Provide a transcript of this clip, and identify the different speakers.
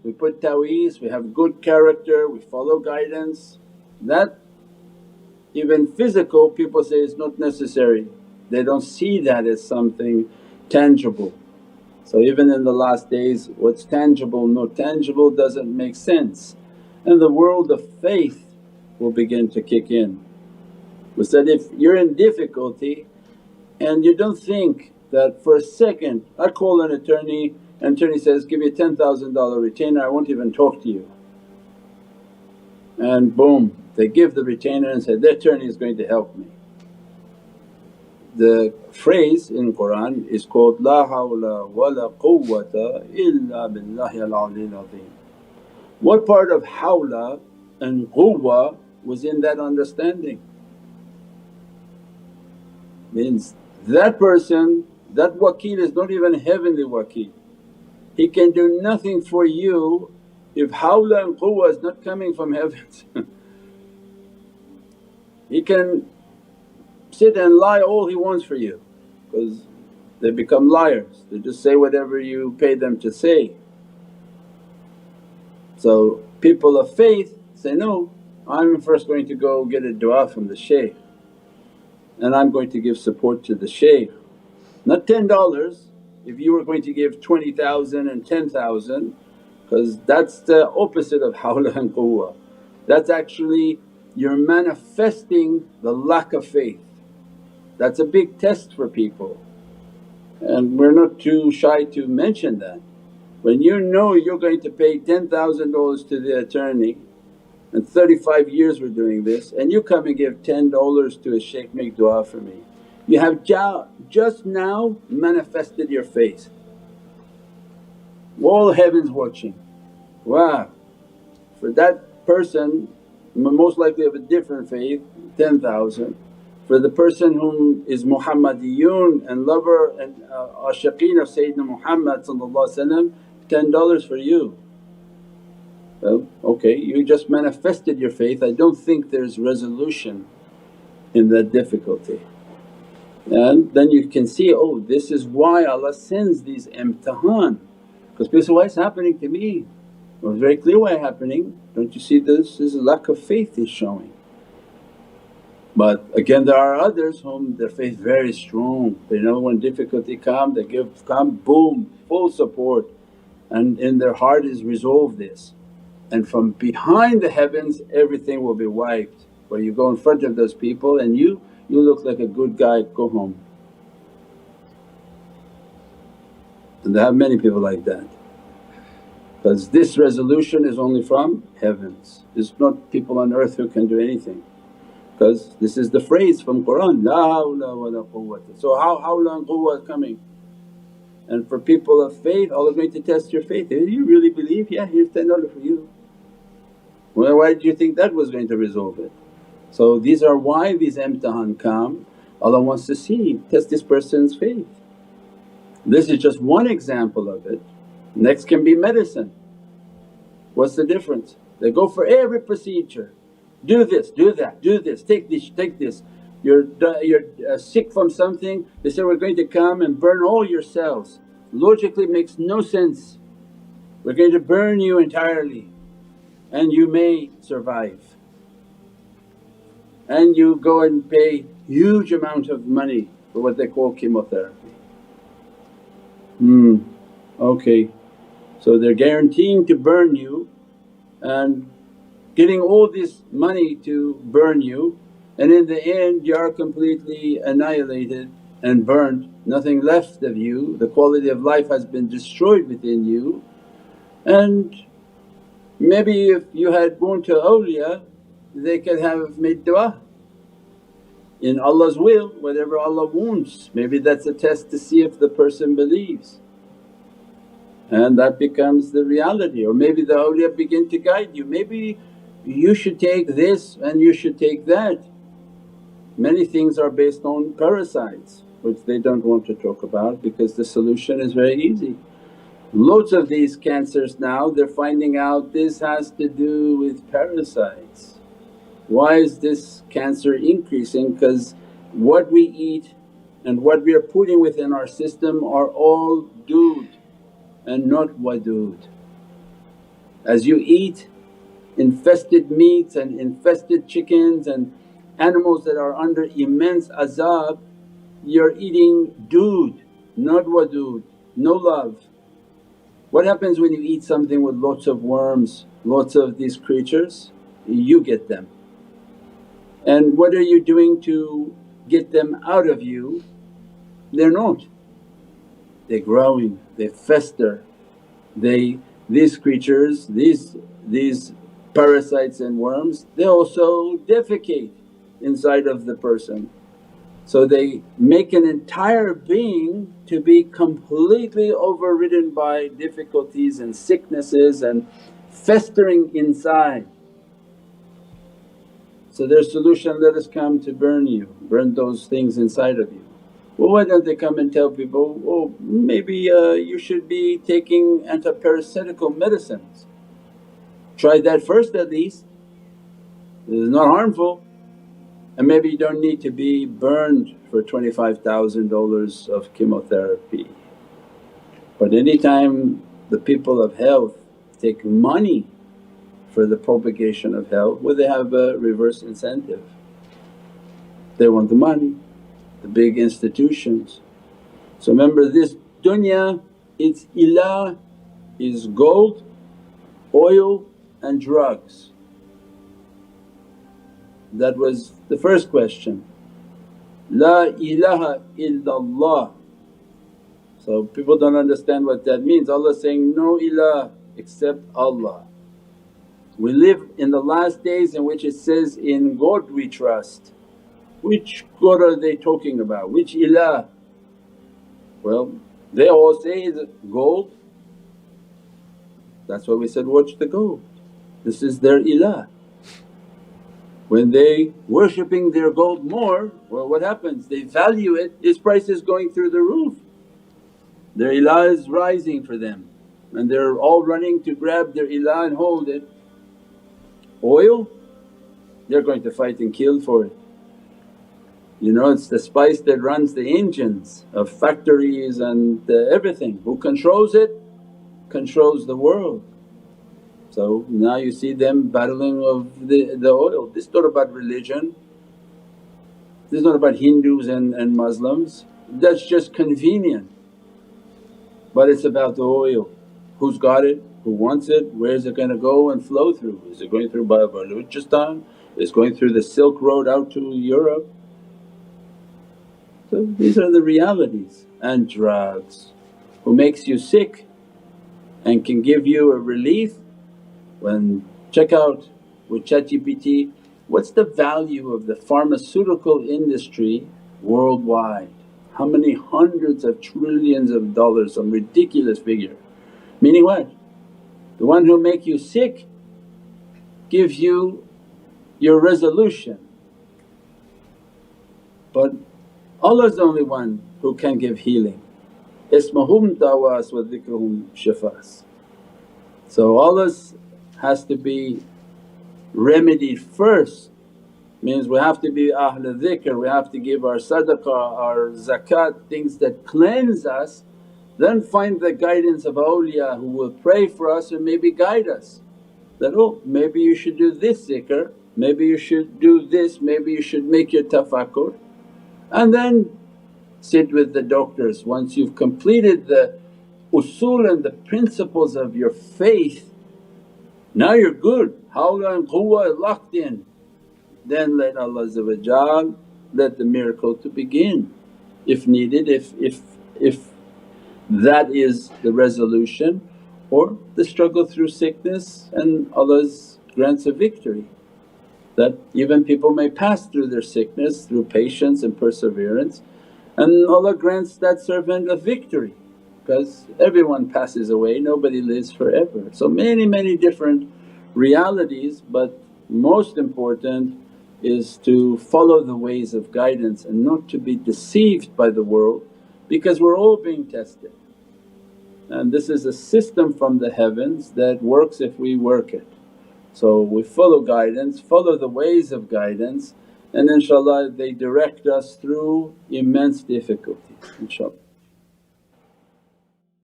Speaker 1: we put taweez, we have good character, we follow guidance. That even physical people say is not necessary, they don't see that as something tangible. So even in the last days what's tangible, not tangible doesn't make sense, and the world of faith will begin to kick in. We said if you're in difficulty and you don't think that for a second, I call an attorney and attorney says, give me a $10,000 retainer, I won't even talk to you. And boom, they give the retainer and say, the attorney is going to help me. The phrase in Qur'an is called, La hawla wa la quwwata illa billahi al-aliyyil azim. What part of hawla and quwwa was in that understanding? Means that person, that wakeel is not even a heavenly wakeel. He can do nothing for you if hawla and quwwa is not coming from heavens. He can sit and lie all he wants for you because they become liars, they just say whatever you pay them to say. So people of faith say, no, I'm first going to go get a du'a from the shaykh and I'm going to give support to the shaykh. Not $10 if you were going to give 20,000 and 10,000, because that's the opposite of hawla and quwwa. That's actually you're manifesting the lack of faith. That's a big test for people and we're not too shy to mention that. When you know you're going to pay $10,000 to the attorney and 35 years we're doing this, and you come and give $10 to a shaykh, make du'a for me, you have just now manifested your faith. All heaven's watching. Wow! For that person most likely of a different faith, 10,000. For the person whom is Muhammadiyun and lover and ashiqeen of Sayyidina Muhammad, $10 for you. Well, okay, you just manifested your faith. I don't think there's resolution in that difficulty. And then you can see, oh, this is why Allah sends these imtihan. Because people say, why is it happening to me? Well, it's very clear why it's happening. Don't you see this is a lack of faith He's showing. But again, there are others whom their faith very strong. They know when difficulty come, they come boom, full support, and in their heart is resolve this. And from behind the heavens everything will be wiped, where you go in front of those people and you look like a good guy, go home. And they have many people like that. Because this resolution is only from heavens, it's not people on earth who can do anything. Because this is the phrase from Qur'an, La hawla wa la quwwata. So how hawla and quwwa is coming? And for people of faith, Allah is going to test your faith. Do you really believe? Yeah, here's $10 for you. Well, why do you think that was going to resolve it? So these are why these imtihan come. Allah wants to see, test this person's faith. This is just one example of it. Next can be medicine. What's the difference? They go for every procedure. Do this, do that, do this, take this, take this. You're sick from something, they say, we're going to come and burn all your cells. Logically makes no sense. We're going to burn you entirely and you may survive. And you go and pay huge amount of money for what they call chemotherapy. Okay. So they're guaranteeing to burn you and getting all this money to burn you, and in the end you are completely annihilated and burnt, nothing left of you, the quality of life has been destroyed within you. And maybe if you had born to awliya they could have made du'a in Allah's will, whatever Allah wants. Maybe that's a test to see if the person believes, and that becomes the reality. Or maybe the awliya begin to guide you, maybe you should take this and you should take that. Many things are based on parasites which they don't want to talk about because the solution is very easy. Loads of these cancers now they're finding out this has to do with parasites. Why is this cancer increasing? Because what we eat and what we are putting within our system are all dood and not wadud. As you eat infested meats and infested chickens and animals that are under immense azab, you're eating dood, not wadood, no love. What happens when you eat something with lots of worms, lots of these creatures? You get them. And what are you doing to get them out of you? They're not. They're growing, they fester, these creatures, these parasites and worms, they also defecate inside of the person. So they make an entire being to be completely overridden by difficulties and sicknesses and festering inside. So their solution, let us come to burn you, burn those things inside of you. Well, why don't they come and tell people, oh maybe you should be taking antiparasitical medicines. Try that first at least, it's not harmful. And maybe you don't need to be burned for $25,000 of chemotherapy. But anytime the people of health take money for the propagation of health, well they have a reverse incentive. They want the money, the big institutions. So remember this dunya, its ilah is gold, oil and drugs. That was the first question, La ilaha illallah. So people don't understand what that means. Allah saying, no ilah except Allah. We live in the last days in which it says, in God we trust. Which God are they talking about? Which ilah? Well, they all say that gold. That's why we said, watch the gold, this is their ilah. When they worshipping their gold more, well what happens? They value it, its price is going through the roof. Their ilah is rising for them and they're all running to grab their ilah and hold it. Oil, they're going to fight and kill for it. You know, it's the spice that runs the engines of factories and everything. Who controls it? Controls the world. So now you see them battling of the oil. This is not about religion, this is not about Hindus and Muslims, that's just convenient. But it's about the oil. Who's got it? Who wants it? Where is it going to go and flow through? Is it going through Balochistan? Is it going through the Silk Road out to Europe? So these are the realities. And drugs, who makes you sick and can give you a relief. When check out with ChatGPT, what's the value of the pharmaceutical industry worldwide? How many hundreds of trillions of dollars, some ridiculous figure. Meaning what? The one who make you sick gives you your resolution, but Allah's the only one who can give healing. Ismahum dawas wa dhikruhum shifas. So Allah's has to be remedied first, means we have to be Ahlul Dhikr, we have to give our sadaqah, our zakat, things that cleanse us, then find the guidance of awliya who will pray for us and maybe guide us. That, oh maybe you should do this zikr, maybe you should do this, maybe you should make your tafakkur. And then sit with the doctors. Once you've completed the usul and the principles of your faith, now you're good, hawla and quwwa locked in. Then let Allah let the miracle to begin if needed, if that is the resolution, or the struggle through sickness and Allah's grants a victory. That even people may pass through their sickness through patience and perseverance, and Allah grants that servant a victory, because everyone passes away, nobody lives forever. So many different realities, but most important is to follow the ways of guidance and not to be deceived by the world, because we're all being tested. And this is a system from the heavens that works if we work it. So we follow guidance, follow the ways of guidance, and inshaAllah they direct us through immense difficulty, inshaAllah.